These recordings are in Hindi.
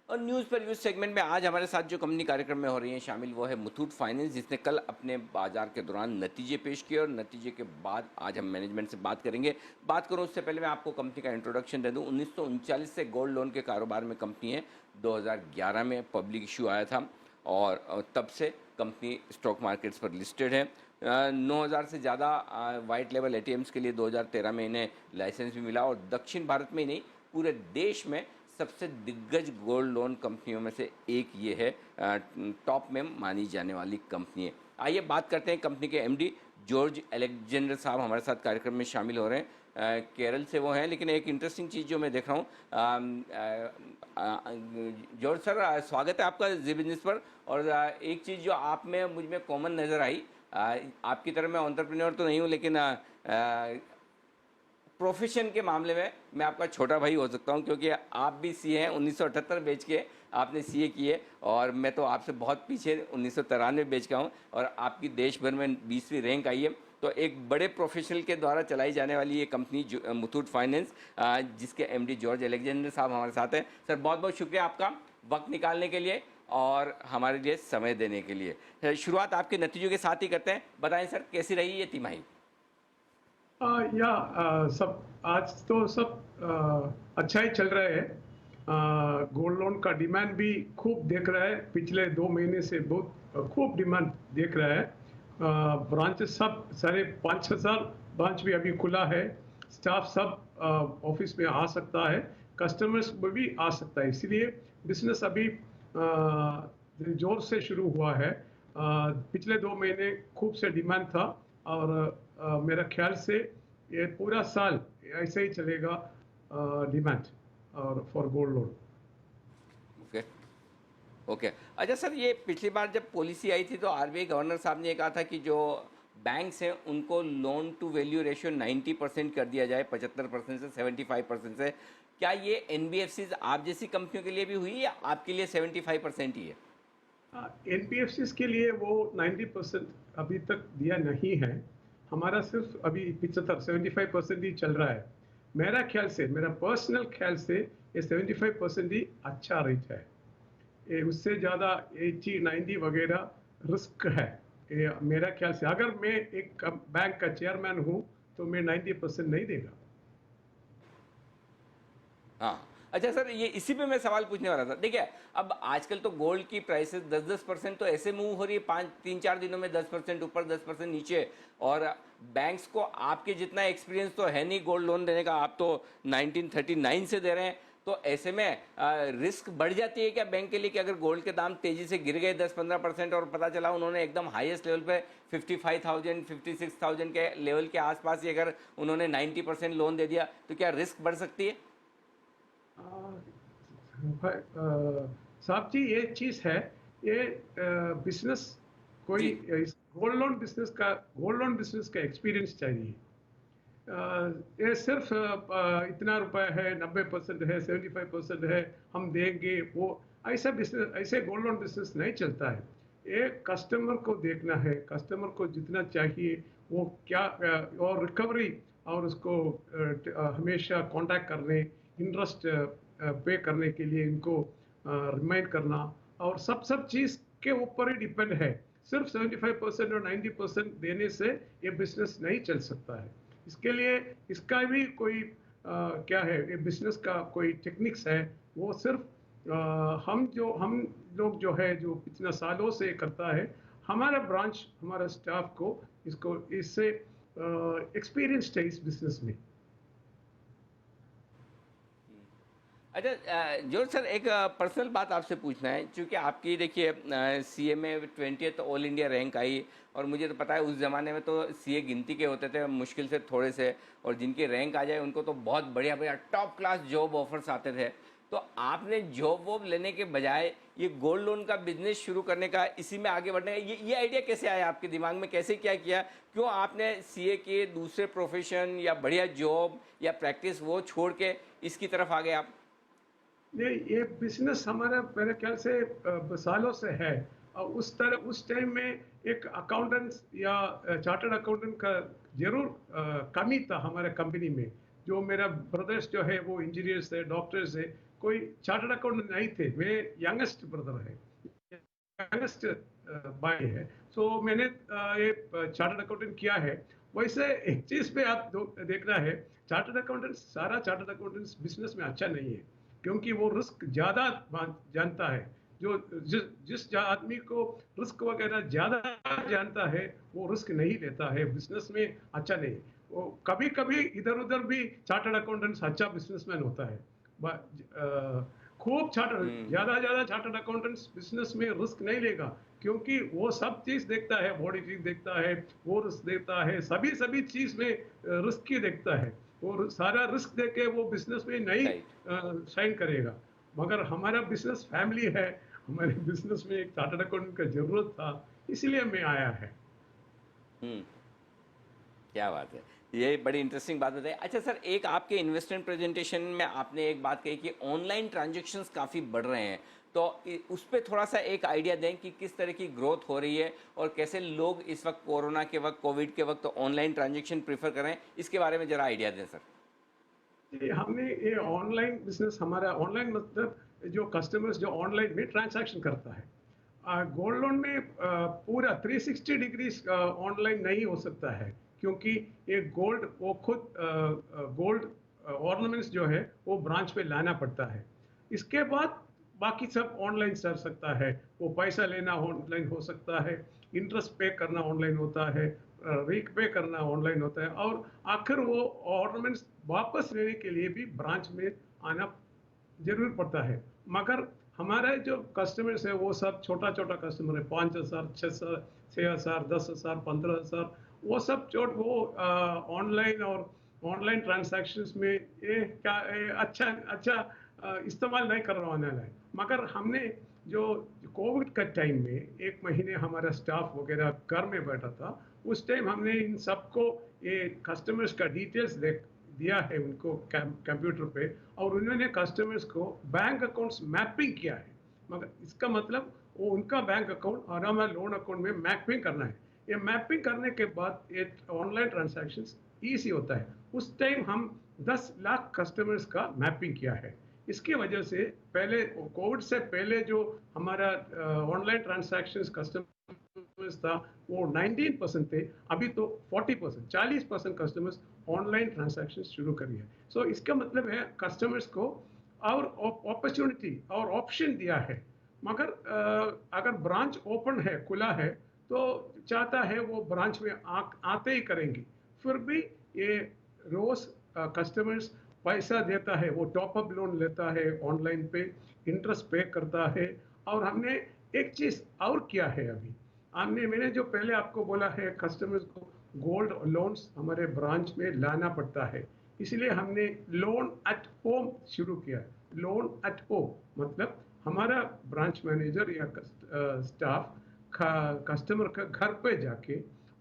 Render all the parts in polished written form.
और न्यूज़ पर न्यूज़ सेगमेंट में आज हमारे साथ जो कंपनी कार्यक्रम में हो रही है शामिल, वो है मुथूट फाइनेंस, जिसने कल अपने बाजार के दौरान नतीजे पेश किए और नतीजे के बाद आज हम मैनेजमेंट से बात करेंगे। बात करूं उससे पहले मैं आपको कंपनी का इंट्रोडक्शन दे दूं। 1939 से गोल्ड लोन के कारोबार में कंपनी है। 2011 में पब्लिक इशू आया था और तब से कंपनी स्टॉक मार्केट्स पर लिस्टेड है। 9,000 से ज़्यादा वाइट लेवल एटीएम्स के लिए 2013 में इन्हें लाइसेंस भी मिला और दक्षिण भारत में ही नहीं, पूरे देश में सबसे दिग्गज गोल्ड लोन कंपनियों में से एक ये है। टॉप में मानी जाने वाली कंपनी है। आइए बात करते हैं कंपनी के एमडी जॉर्ज अलेक्जेंडर साहब हमारे साथ कार्यक्रम में शामिल हो रहे हैं। केरल से वो हैं, लेकिन एक इंटरेस्टिंग चीज़ जो मैं देख रहा हूँ, जॉर्ज सर, स्वागत है आपका जी बिजनेस पर। और एक चीज़ जो आप में मुझ में कॉमन नज़र आई, आपकी तरह मैं एंटरप्रेन्योर तो नहीं हूँ, लेकिन प्रोफेशन के मामले में मैं आपका छोटा भाई हो सकता हूं, क्योंकि आप भी सीए हैं। 1978 बैच के आपने सीए किए और मैं तो आपसे बहुत पीछे 1993 बैच का हूं और आपकी देश भर में 20वीं रैंक आई है। तो एक बड़े प्रोफेशनल के द्वारा चलाई जाने वाली ये कंपनी मुथूट फाइनेंस, जिसके एमडी जॉर्ज अलेक्जेंडर साहब हमारे साथ हैं। सर, बहुत बहुत शुक्रिया आपका वक्त निकालने के लिए और हमारे लिए समय देने के लिए। शुरुआत आपके नतीजों के साथ ही करते हैं। बताएं सर, कैसी रही ये तिमाही? सब आज तो सब अच्छा ही चल रहा है। गोल्ड लोन का डिमांड भी खूब देख रहा है, पिछले 2 महीने से बहुत खूब डिमांड देख रहा है। ब्रांच सब सारे 5-6 ब्रांच भी अभी खुला है। स्टाफ सब ऑफिस में आ सकता है, कस्टमर्स में भी आ सकता है, इसलिए बिजनेस अभी जोर से शुरू हुआ है। पिछले 2 महीने खूब से डिमांड था और मेरा ख्याल से ये पूरा साल ऐसे ही चलेगा डिमांड और for gold loan. Okay, okay. अच्छा सर, ये पिछली बार जब पॉलिसी आई थी तो आरबीआई गवर्नर साहब ने ये कहा था कि जो बैंक्स हैं उनको लोन टू वैल्यू रेशियो 90% कर दिया जाए, 75% से 75% से। क्या ये एनबीएफसीज आप जैसी कंपनियों के लिए भी हुई या आपके लिए 75% ही है? एनपीएफसी के लिए वो 90% अभी तक दिया नहीं है। हमारा सिर्फ अभी 75-75% ही चल रहा है। मेरा ख्याल से, मेरा पर्सनल ख्याल से ये 75% ही अच्छा रेट है। ये उससे ज़्यादा 80-90 वगैरह रिस्क है। ये मेरा ख्याल से, अगर मैं एक बैंक का चेयरमैन हूँ तो मैं 90% नहीं देगा। हाँ। अच्छा सर, ये इसी पे मैं सवाल पूछने वाला था। देखिए, अब आजकल तो गोल्ड की प्राइसेस 10-10% तो ऐसे मूव हो रही है, 3-4 दिनों में 10% ऊपर, 10% नीचे। और बैंक्स को आपके जितना एक्सपीरियंस तो है नहीं गोल्ड लोन देने का, आप तो 1939 से दे रहे हैं। तो ऐसे में रिस्क बढ़ जाती है क्या बैंक के लिए कि अगर गोल्ड के दाम तेजी से गिर गए 10-15% और पता चला उन्होंने एकदम हाईएस्ट लेवल पे 55,000 56,000 के लेवल के आसपास ही अगर उन्होंने 90% लोन दे दिया, तो क्या रिस्क बढ़ सकती है? साहब जी, ये चीज़ है, ये बिजनेस कोई जी। इस गोल्ड लोन बिजनेस का एक्सपीरियंस चाहिए। ये सिर्फ इतना रुपए है, 90% है, 75% है, हम देंगे, वो ऐसा बिजनेस, ऐसे गोल्ड लोन बिजनेस नहीं चलता है। ये कस्टमर को देखना है, कस्टमर को जितना चाहिए वो क्या, और रिकवरी, और उसको हमेशा कांटेक्ट करने, इंटरेस्ट पे करने के लिए इनको रिमाइंड करना, और सब सब चीज़ के ऊपर ही डिपेंड है। सिर्फ 75% और 90% देने से ये बिजनेस नहीं चल सकता है। इसके लिए इसका भी कोई क्या है, ये बिजनेस का कोई टेक्निक्स है। वो सिर्फ हम लोग जो है, जो इतना सालों से करता है, हमारा ब्रांच, हमारा स्टाफ को इसको इससे एक्सपीरियंस्ड है इस बिजनेस में। अच्छा जोर सर, एक पर्सनल बात आपसे पूछना है, क्योंकि आपकी देखिए सीए में 20th ऑल इंडिया रैंक आई और मुझे तो पता है उस ज़माने में तो सीए गिनती के होते थे, मुश्किल से थोड़े से, और जिनके रैंक आ जाए उनको तो बहुत बढ़िया बढ़िया टॉप क्लास जॉब ऑफर्स आते थे। तो आपने जॉब वॉब लेने के बजाय ये गोल्ड लोन का बिजनेस शुरू करने का, इसी में आगे बढ़ने का ये आइडिया कैसे आया आपके दिमाग में? कैसे क्या किया? क्यों आपने सीए के दूसरे प्रोफेशन या बढ़िया जॉब या प्रैक्टिस वो छोड़ के इसकी तरफ आ गए आप? ये बिजनेस हमारा मेरे ख्याल से सालों से है। और उस टाइम में एक अकाउंटेंट या चार्टर्ड अकाउंटेंट का जरूर कमी था हमारे कंपनी में। जो मेरा ब्रदर्स जो है वो इंजीनियर्स है, डॉक्टर्स है, कोई चार्टर्ड अकाउंटेंट नहीं थे, मैं यंगेस्ट ब्रदर है, यंगेस्ट भाई है। सो मैंने ये चार्टर्ड अकाउंटेंट किया है। वैसे एक चीज़ पे आप देखना है, चार्टर्ड अकाउंटेंट, सारा चार्टर्ड अकाउंटेंट्स बिजनेस में अच्छा नहीं है, क्योंकि वो रिस्क ज़्यादा जानता है। जो जिस जिस आदमी को रिस्क वगैरह ज़्यादा जानता है, वो रिस्क नहीं लेता है, बिजनेस में अच्छा नहीं। वो कभी कभी इधर उधर भी चार्टर्ड अकाउंटेंट्स अच्छा बिजनेसमैन होता है। खूब चार्टर्ड, हम्म। ज़्यादा चार्टर्ड अकाउंटेंट्स बिजनेस में रिस्क नहीं लेगा, क्योंकि वो सब चीज़ देखता है, बॉडी चीज देखता है, वो रिस्क देता है, सभी सभी चीज़ में रिस्क ही देखता है। और सारा रिस्क देके वो बिजनेस में नहीं राइट। साइन करेगा। मगर हमारा बिजनेस फैमिली है, हमारे बिजनेस में एक चार्टर्ड अकाउंटेंट का जरूरत था, इसलिए मैं आया है। हम्म। क्या बात है। ये बड़ी इंटरेस्टिंग बात बताई। अच्छा सर, एक आपके इन्वेस्टमेंट प्रेजेंटेशन में आपने एक बात कही कि ऑनलाइन ट्रांजैक्शंस काफ़ी बढ़ रहे हैं, तो उस पर थोड़ा सा एक आइडिया दें कि किस तरह की ग्रोथ हो रही है और कैसे लोग इस वक्त कोरोना के वक्त, कोविड के वक्त ऑनलाइन ट्रांजैक्शन प्रीफर करें, इसके बारे में ज़रा आइडिया दें सर। ये हमने ये ऑनलाइन बिजनेस, हमारा ऑनलाइन मतलब जो कस्टमर्स जो ऑनलाइन में ट्रांजैक्शन करता है, गोल्ड लोन में पूरा 360 डिग्री ऑनलाइन नहीं हो सकता है, क्योंकि ये गोल्ड वो खुद गोल्ड ऑर्नामेंट्स जो है वो ब्रांच पे लाना पड़ता है। इसके बाद बाकी सब ऑनलाइन कर सकता है। वो पैसा लेना ऑनलाइन हो सकता है, इंटरेस्ट पे करना ऑनलाइन होता है, रीक पे करना ऑनलाइन होता है, और आखिर वो ऑर्नामेंट्स वापस लेने के लिए भी ब्रांच में आना जरूर पड़ता है। मगर हमारे जो कस्टमर्स है वो सब छोटा छोटा कस्टमर है, 5,000, 6,000, 6,000, 10,000, 15,000, वो सब चोट वो ऑनलाइन और ऑनलाइन ट्रांजैक्शंस में ये क्या अच्छा अच्छा इस्तेमाल नहीं करवाना है। मगर हमने जो कोविड का टाइम में एक महीने हमारा स्टाफ वगैरह घर में बैठा था, उस टाइम हमने इन सबको ये कस्टमर्स का डिटेल्स दिया है उनको कंप्यूटर पे, और उन्होंने कस्टमर्स को बैंक अकाउंट्स मैपिंग किया है। मगर इसका मतलब वो उनका बैंक अकाउंट और हमारा लोन अकाउंट में मैपिंग करना है। ये मैपिंग करने के बाद ये ऑनलाइन ट्रांजैक्शंस ईजी होता है। उस टाइम हम 10 लाख कस्टमर्स का मैपिंग किया है। इसकी वजह से पहले कोविड से पहले जो हमारा ऑनलाइन ट्रांजैक्शंस कस्टमर्स था वो 19% थे, अभी तो 40%, 40% कस्टमर्स ऑनलाइन ट्रांजैक्शन शुरू करी है। सो इसका मतलब है कस्टमर्स को और अपॉर्चुनिटी और ऑप्शन दिया है। मगर अगर ब्रांच ओपन है, खुला है, तो चाहता है वो ब्रांच में आते ही करेंगे। फिर भी ये रोज कस्टमर्स पैसा देता है, वो टॉप अप लोन लेता है ऑनलाइन पे, इंटरेस्ट पे करता है। और हमने एक चीज और किया है अभी, हमने मैंने जो पहले आपको बोला है कस्टमर्स को गोल्ड लोन्स हमारे ब्रांच में लाना पड़ता है, इसलिए हमने लोन एट होम शुरू किया है। लोन एट होम मतलब हमारा ब्रांच मैनेजर या स्टाफ कस्टमर का घर पे जाके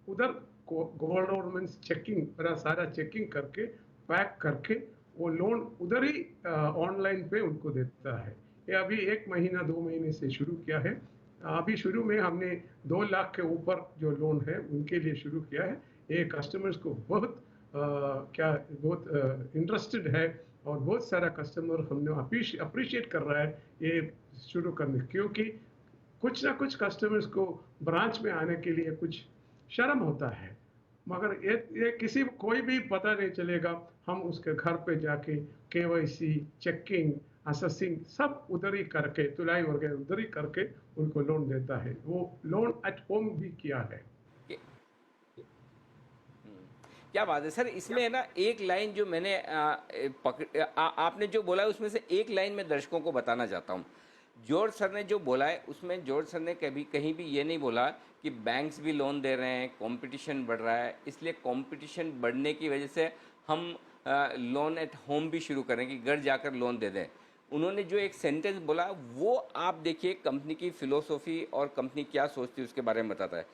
उधर गोल्ड ऑर्नामेंट्स चेकिंग, सारा चेकिंग करके पैक करके वो लोन उधर ही ऑनलाइन पे उनको देता है। ये अभी 1 महीना 2 महीने से शुरू किया है। अभी शुरू में हमने 2 लाख के ऊपर जो लोन है उनके लिए शुरू किया है। ये कस्टमर्स को बहुत क्या बहुत इंटरेस्टेड है, और बहुत सारा कस्टमर हमने अप्रिशिएट कर रहा है ये शुरू करने, क्योंकि कुछ ना कुछ कस्टमर्स को ब्रांच में आने के लिए कुछ शर्म होता है। मगर ये किसी कोई भी पता नहीं चलेगा, हम उसके घर पे जाके केवाईसी चेकिंग असेसिंग सब उधर ही करके, तुलाई वगैरह उधर ही करके उनको लोन देता है। वो लोन एट होम भी किया है। क्या बात है सर। इसमें है ना एक लाइन जो मैंने आपने जो बोला है उसमें से एक लाइन मैं दर्शकों को बताना चाहता हूँ। जॉर्ज सर ने जो बोला है उसमें जॉर्ज सर ने कभी कहीं भी ये नहीं बोला कि बैंक्स भी लोन दे रहे हैं, कंपटीशन बढ़ रहा है, इसलिए कंपटीशन बढ़ने की वजह से हम लोन एट होम भी शुरू करें कि घर जाकर लोन दे दें। उन्होंने जो एक सेंटेंस बोला वो आप देखिए कंपनी की फिलोसॉफी और कंपनी क्या सोचती है उसके बारे में बताता है।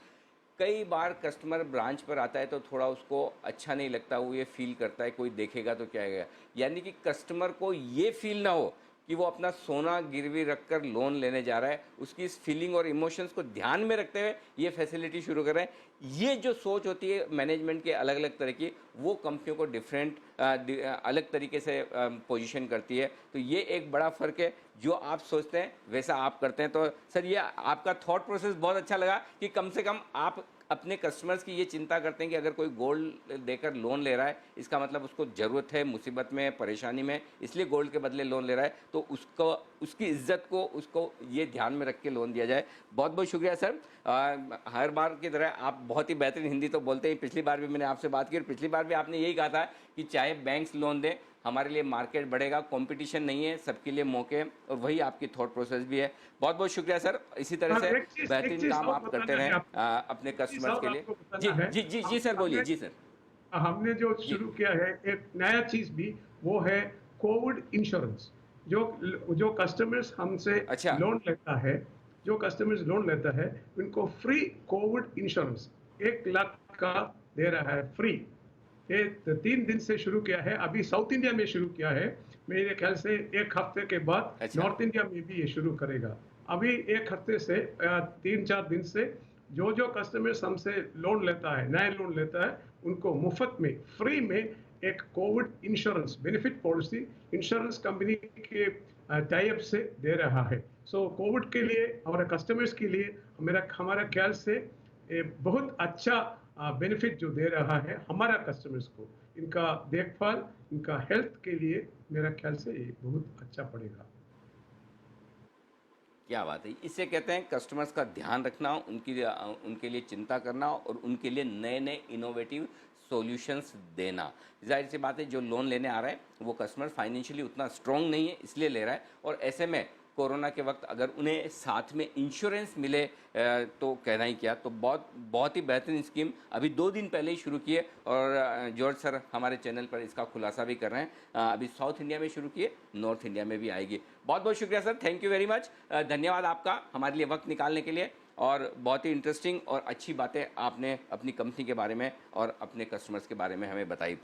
कई बार कस्टमर ब्रांच पर आता है तो थोड़ा उसको अच्छा नहीं लगता, वो ये फील करता है कोई देखेगा तो क्या है, यानी कि कस्टमर को ये फील ना हो कि वो अपना सोना गिरवी रखकर लोन लेने जा रहा है। उसकी इस फीलिंग और इमोशंस को ध्यान में रखते हुए ये फैसिलिटी शुरू कर रहे हैं। ये जो सोच होती है मैनेजमेंट के अलग अलग तरह की, वो कंपनियों को डिफरेंट अलग तरीके से पोजीशन करती है। तो ये एक बड़ा फ़र्क है, जो आप सोचते हैं वैसा आप करते हैं। तो सर ये आपका थॉट प्रोसेस बहुत अच्छा लगा कि कम से कम आप अपने कस्टमर्स की ये चिंता करते हैं कि अगर कोई गोल्ड देकर लोन ले रहा है, इसका मतलब उसको ज़रूरत है, मुसीबत में, परेशानी में, इसलिए गोल्ड के बदले लोन ले रहा है, तो उसको, उसकी इज्जत को, उसको ये ध्यान में रख के लोन दिया जाए। बहुत बहुत शुक्रिया सर। हर बार की तरह आप बहुत ही बेहतरीन हिंदी तो बोलते हैं। पिछली बार भी मैंने आपसे बात की और पिछली बार भी आपने यही कहा था कि चाहे बैंक्स लोन दें, हमारे लिए मार्केट बढ़ेगा, कंपटीशन नहीं है, सबके लिए मौके हैं, और वही आपकी थॉट प्रोसेस भी है। बहुत बहुत शुक्रिया सर। इसी तरह से एक बेहतरीन चीज काम और आप करते बताना है रहें आपको, अपने एक चीज कस्टमर्स और के लिए। आपको जी बताना है। जी जी जी सर, बोलिए। हमने जी सर। हमने जो जी। शुरू किया है एक नया चीज भी, वो है कोविड इंश्योरेंस। जो जो कस्टमर्स हमसे अच्छा। लोन लेता है, जो कस्टमर्स लोन लेता है, उनको फ्री कोविड इंश्योरेंस 1 लाख का दे रहा है, फ्री। ये 3 दिन से शुरू किया है, अभी साउथ इंडिया में शुरू किया है। मेरे ख्याल से 1 हफ्ते के बाद अच्छा। नॉर्थ इंडिया में भी ये शुरू करेगा। अभी 1 हफ्ते से 3-4 दिन से जो जो कस्टमर्स हमसे लोन लेता है, नया लोन लेता है, उनको मुफ्त में, फ्री में एक Covid insurance benefit policy insurance company के टाई अप से दे रहा है। सो कोविड के लिए, हमारे कस्टमर्स के लिए, हमारा ख्याल से बहुत अच्छा बेनिफिट जो दे रहा है हमारा कस्टमर्स को, इनका देखभाल, इनका हेल्थ के लिए, मेरा ख्याल से ये बहुत अच्छा पड़ेगा। क्या बात है! इससे कहते हैं कस्टमर्स का ध्यान रखना, उनके लिए चिंता करना और उनके लिए नए-नए इनोवेटिव सॉल्यूशंस देना। ज़ाहिर-सी बात है, जो लोन लेने आ रहा है, वो कस्टमर फाइनेंशियली उतना स्ट्रॉन्ग नहीं है, इसलिए ले रहा है। और ऐसे में कोरोना के वक्त अगर उन्हें साथ में इंश्योरेंस मिले तो कहना ही क्या। तो बहुत बहुत ही बेहतरीन स्कीम अभी 2 दिन पहले ही शुरू की है, और जॉर्ज सर हमारे चैनल पर इसका खुलासा भी कर रहे हैं। अभी साउथ इंडिया में शुरू की है, नॉर्थ इंडिया में भी आएगी। बहुत बहुत शुक्रिया sir, thank you very much. धन्यवाद आपका हमारे लिए वक्त निकालने के लिए, और बहुत ही इंटरेस्टिंग और अच्छी बातें आपने अपनी कंपनी के बारे में और अपने कस्टमर्स के बारे में हमें बताई।